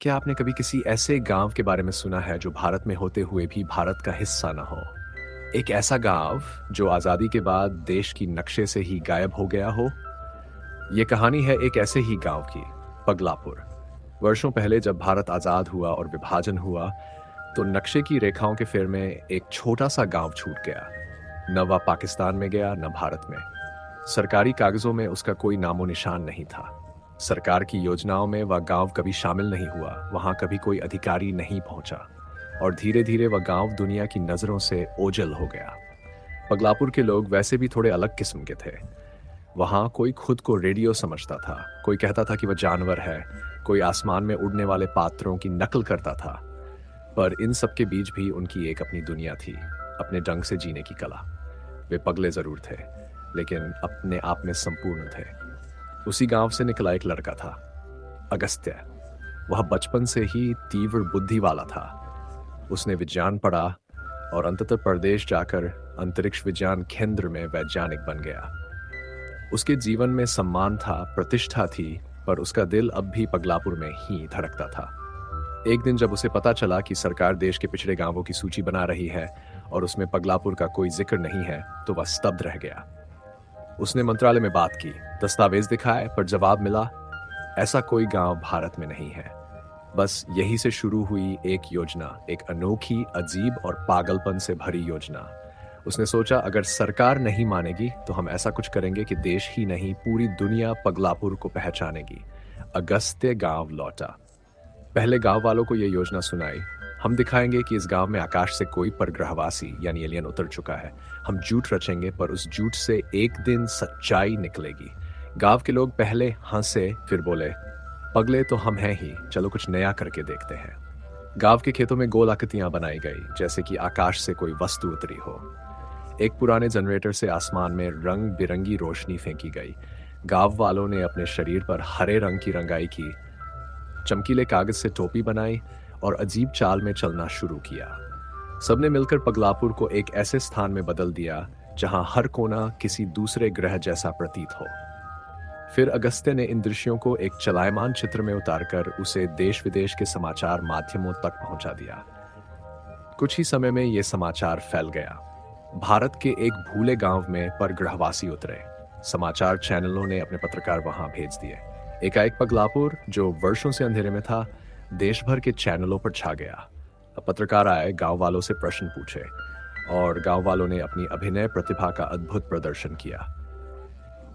क्या आपने कभी किसी ऐसे गांव के बारे में सुना है जो भारत में होते हुए भी भारत का हिस्सा न हो? एक ऐसा गांव जो आजादी के बाद देश की नक्शे से ही गायब हो गया हो? ये कहानी है एक ऐसे ही गांव की, पगलापुर। वर्षों पहले जब भारत आजाद हुआ और विभाजन हुआ, तो नक्शे की रेखाओं के फेर में एक छोटा सा गांव छूट गया। न वह पाकिस्तान में गया, न भारत में। सरकारी कागजों में उसका कोई नामो निशान नहीं था। सरकार की योजनाओं में वह गांव कभी शामिल नहीं हुआ, वहां कभी कोई अधिकारी नहीं पहुंचा। और धीरे धीरे वह गांव दुनिया की नजरों से ओझल हो गया। पगलापुर के लोग वैसे भी थोड़े अलग किस्म के थे। वहां कोई खुद को रेडियो समझता था, कोई कहता था कि वह जानवर है, कोई आसमान में उड़ने वाले पात्रों की नकल करता था। पर इन सब के बीच भी उनकी एक अपनी दुनिया थी, अपने ढंग से जीने की कला। वे पगले जरूर थे, लेकिन अपने आप में संपूर्ण थे। उसी गांव से निकला एक लड़का था, अगस्त्य। वह बचपन से ही तीव्र बुद्धि वाला था। उसने विज्ञान पढ़ा और अंततः परदेश जाकर अंतरिक्ष विज्ञान केंद्र में वैज्ञानिक बन गया। उसके जीवन में सम्मान था, प्रतिष्ठा थी, पर उसका दिल अब भी पगलापुर में ही धड़कता था। एक दिन जब उसे पता चला कि सरकार देश के पिछड़े गांवों की सूची बना रही है और उसमें पगलापुर का कोई जिक्र नहीं है, तो वह स्तब्ध रह गया। उसने मंत्रालय में बात की, दस्तावेज दिखाए, पर जवाब मिला, ऐसा कोई गांव भारत में नहीं है। बस यही से शुरू हुई एक योजना, एक अनोखी, अजीब और पागलपन से भरी योजना। उसने सोचा, अगर सरकार नहीं मानेगी तो हम ऐसा कुछ करेंगे कि देश ही नहीं, पूरी दुनिया पगलापुर को पहचानेगी। अगस्त्य गांव लौटा। पहले गांव वालों को यह योजना सुनाई। हम दिखाएंगे कि इस गांव में आकाश से कोई परग्रहवासी यानी एलियन उतर चुका है। हम झूठ रचेंगे, पर उस झूठ से एक दिन सच्चाई निकलेगी। गांव के लोग पहले हंसे, फिर बोले, पगले तो हम हैं ही, चलो कुछ नया करके देखते हैं। गांव के खेतों में गोल आकृतियां बनाई गई, जैसे कि आकाश से कोई वस्तु उतरी हो। एक पुराने जनरेटर से आसमान में रंग बिरंगी रोशनी फेंकी गई। गांव वालों ने अपने शरीर पर हरे रंग की रंगाई की, चमकीले कागज से टोपी बनाई और अजीब चाल में चलना शुरू किया। सबने मिलकर पगलापुर को एक ऐसे स्थान में बदल दिया जहां हर कोना किसी दूसरे ग्रह जैसा प्रतीत हो। फिर अगस्त्य ने इन दृश्यों को एक चलायमान चित्र में उतारकर उसे देश विदेश के समाचार माध्यमों तक पहुंचा दिया। कुछ ही समय में यह समाचार फैल गया। भारत के एक भूले गांव में परग्रहवासी उतरे। समाचार चैनलों ने अपने पत्रकार वहां भेज दिए। एकाएक पगलापुर, जो वर्षों से अंधेरे में था, देश भर के चैनलों पर छा गया। अब पत्रकार आए, गांव वालों से प्रश्न पूछे, और गांव वालों ने अपनी अभिनय प्रतिभा का अद्भुत प्रदर्शन किया।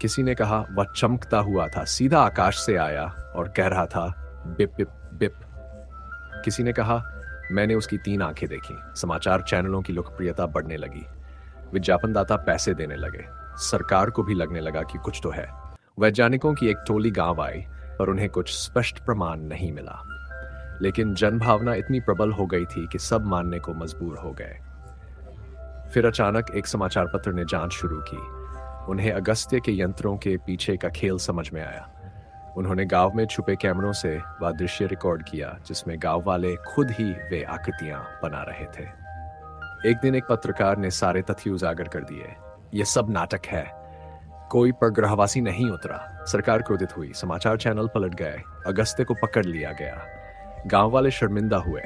किसी ने कहा, वह चमकता हुआ था, सीधा आकाश से आया और कह रहा था, बिप बिप बिप। किसी ने कहा, मैंने उसकी 3 आंखें देखी। समाचार चैनलों की लोकप्रियता बढ़ने लगी। विज्ञापनदाता पैसे देने लगे। सरकार को भी लगने लगा कि कुछ तो है। वैज्ञानिकों की एक टोली गांव आई, पर उन्हें कुछ स्पष्ट प्रमाण नहीं मिला। लेकिन जनभावना इतनी प्रबल हो गई थी कि सब मानने को मजबूर हो गए। फिर अचानक एक समाचार पत्र ने जांच शुरू की। उन्हें अगस्त्य के यंत्रों के पीछे का खेल समझ में आया। उन्होंने गांव में छुपे कैमरों से वह दृश्य रिकॉर्ड किया जिसमें गांव वाले खुद ही वे आकृतियां बना रहे थे। एक दिन एक पत्रकार ने सारे तथ्य उजागर कर दिए। यह सब नाटक है, कोई परग्रहवासी नहीं उतरा। सरकार क्रोधित हुई, समाचार चैनल पलट गए, अगस्त्य को पकड़ लिया गया। गांव वाले शर्मिंदा हुए।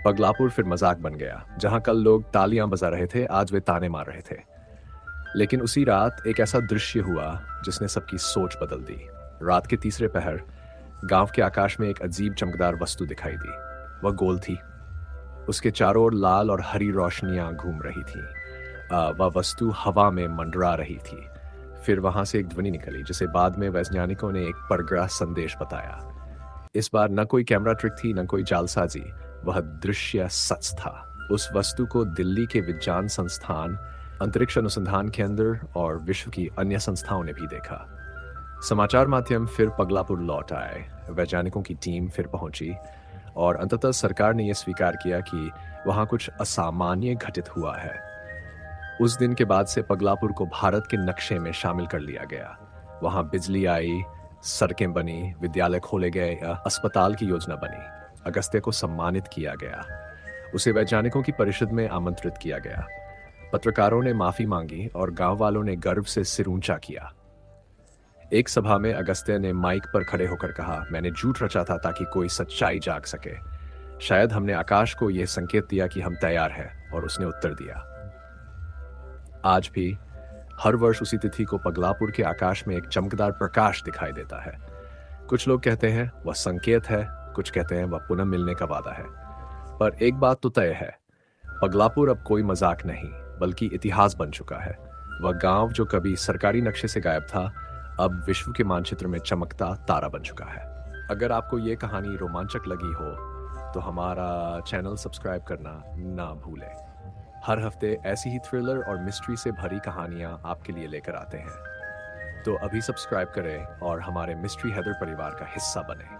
पगलापुर फिर मजाक बन गया। जहां कल लोग तालियां बजा रहे थे, आज वे ताने मार रहे थे। लेकिन उसी रात एक ऐसा दृश्य हुआ जिसने सबकी सोच बदल दी। रात के तीसरे पहर गांव के आकाश में एक अजीब चमकदार वस्तु दिखाई दी। वह गोल थी। उसके चारों ओर लाल और हरी रोशनियां घूम रही थी। वह वस्तु हवा में मंडरा रही थी। फिर वहां से एक ध्वनि निकली, जिसे बाद में वैज्ञानिकों ने एक परग्रह संदेश बताया। इस बार न कोई कैमरा ट्रिक थी, न कोई जालसाजी। वह दृश्य सच था। उस वस्तु को दिल्ली के विज्ञान संस्थान, अंतरिक्ष अनुसंधान केंद्र और विश्व की अन्य संस्थाओं ने भी देखा। समाचार माध्यम फिर पगलापुर लौट आए। वैज्ञानिकों की टीम फिर पहुंची और अंततः सरकार ने यह स्वीकार किया कि वहां कुछ असामान्य घटित हुआ है। उस दिन के बाद से पगलापुर को भारत के नक्शे में शामिल कर लिया गया। वहां बिजली आई, सड़कें बनी, विद्यालय खोले गए, अस्पताल की योजना बनी। अगस्त्य को सम्मानित किया गया। उसे वैज्ञानिकों की परिषद में आमंत्रित किया गया। पत्रकारों ने माफी मांगी और गांव वालों ने गर्व से सिर ऊंचा किया। एक सभा में अगस्त्य ने माइक पर खड़े होकर कहा, मैंने झूठ रचा था ताकि कोई सच्चाई जाग सके। शायद हमने आकाश को यह संकेत दिया कि हम तैयार हैं, और उसने उत्तर दिया। आज भी हर वर्ष उसी तिथि को पगलापुर के आकाश में एक चमकदार प्रकाश दिखाई देता है। कुछ लोग कहते हैं वह संकेत है, कुछ कहते हैं वह पुनः मिलने का वादा है। पर एक बात तो तय है, पगलापुर अब कोई मजाक नहीं, बल्कि इतिहास बन चुका है। वह गांव जो कभी सरकारी नक्शे से गायब था, अब विश्व के मानचित्र में चमकता तारा बन चुका है। अगर आपको ये कहानी रोमांचक लगी हो, तो हमारा चैनल सब्सक्राइब करना ना भूलें। हर हफ्ते ऐसी ही थ्रिलर और मिस्ट्री से भरी कहानियां आपके लिए लेकर आते हैं। तो अभी सब्सक्राइब करें और हमारे मिस्ट्री हैदर परिवार का हिस्सा बने।